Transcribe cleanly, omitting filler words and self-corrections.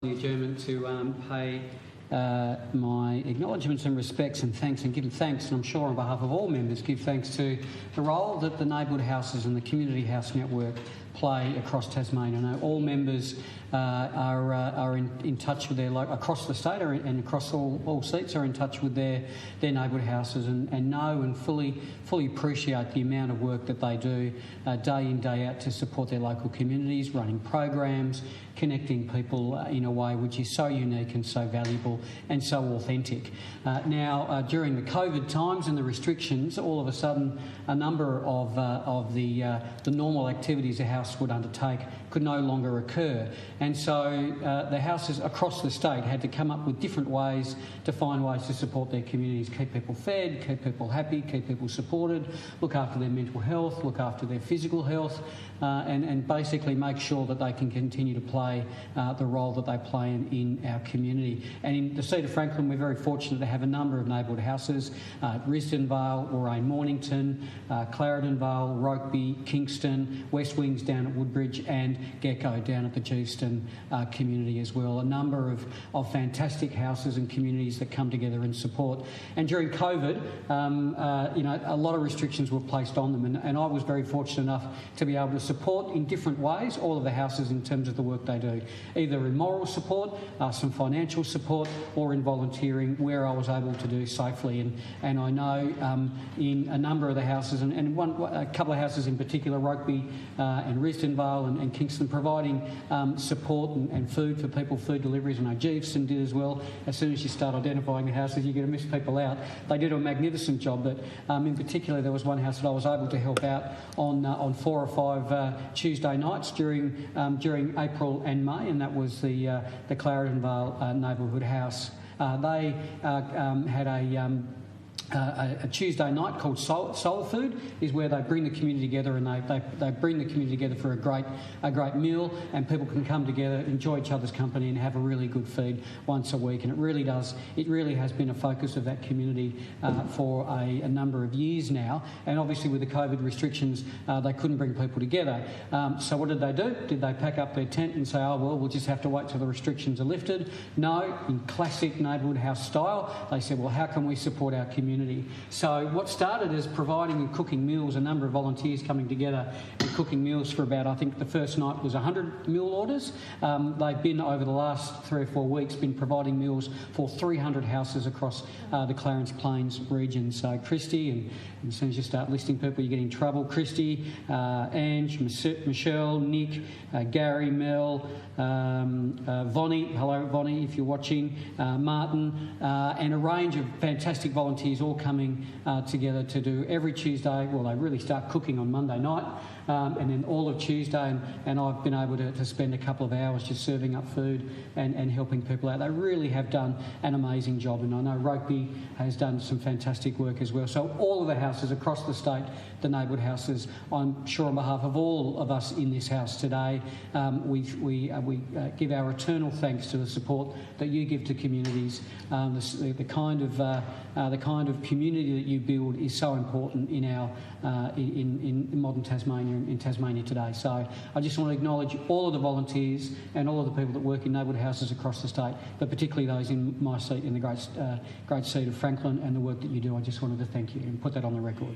The adjournment to pay my acknowledgements and respects and thanks, and give thanks, and I'm sure on behalf of all members, give thanks to the role that the neighbourhood houses and the community house network play across Tasmania. I know all members are in touch with their across the state and across all seats are in touch with their neighbourhood houses and know and fully appreciate the amount of work that they do day in, day out to support their local communities, running programs, connecting people in a way which is so unique and so valuable and so authentic. Now, during the COVID times and the restrictions, all of a sudden a number of the normal activities a house would undertake could no longer occur. And so the houses across the state had to come up with different ways to find ways to support their communities, keep people fed, keep people happy, keep people supported, look after their mental health, look after their physical health, and basically make sure that they can continue to play the role that they play in our community. And in the seat of Franklin, we're very fortunate to have a number of neighbourhood houses: Risdonvale, Warrane Mornington, Clarendon Vale, Rokeby, Kingston, West Wings down at Woodbridge, and Gecko down at the Geeston community as well. A number of fantastic houses and communities that come together and support. And during COVID, a lot of restrictions were placed on them, and I was very fortunate enough to be able to support in different ways all of the houses in terms of the work they do, either in moral support, some financial support, or in volunteering where I was able to do safely. And I know in a number of the houses, and a couple of houses in particular, Rokeby and Risdonvale and Kingston, providing support and food for people, food deliveries. And I know Geeston did as well. As soon as you start identifying the houses, you're going to miss people out. They did a magnificent job, but in particular there was one house that I was able to help out on 4 or 5 Tuesday nights during April and May, and that was the Clarendon Vale neighbourhood house. They had a Tuesday night called Soul Food, is where they bring the community together, and they bring the community together for a great meal, and people can come together, enjoy each other's company, and have a really good feed once a week. And it really has been a focus of that community for a number of years now. And obviously with the COVID restrictions, they couldn't bring people together. So what did they do? Did they pack up their tent and say, oh well, we'll just have to wait till the restrictions are lifted? No, in classic neighbourhood house style, they said, well, how can we support our community? So what started as providing and cooking meals, a number of volunteers coming together and cooking meals for about, I think the first night was 100 meal orders. They've been, over the last 3 or 4 weeks, been providing meals for 300 houses across the Clarence Plains region. So Christy, and as soon as you start listing people, you get in trouble. Christy, Ange, Michelle, Nick, Gary, Mel, Vonnie, hello Vonnie if you're watching, Martin, and a range of fantastic volunteers all coming together to do every Tuesday. Well, they really start cooking on Monday night, and then all of Tuesday, and I've been able to spend a couple of hours just serving up food and helping people out. They really have done an amazing job, and I know Rokeby has done some fantastic work as well. So all of the houses across the state, the neighbourhood houses, I'm sure on behalf of all of us in this house today, we give our eternal thanks to the support that you give to communities. The kind of community that you build is so important in our in modern Tasmania, in Tasmania today. So I just want to acknowledge all of the volunteers and all of the people that work in neighbourhood houses across the state, but particularly those in my seat, in the great seat of Franklin, and the work that you do. I just wanted to thank you and put that on the record.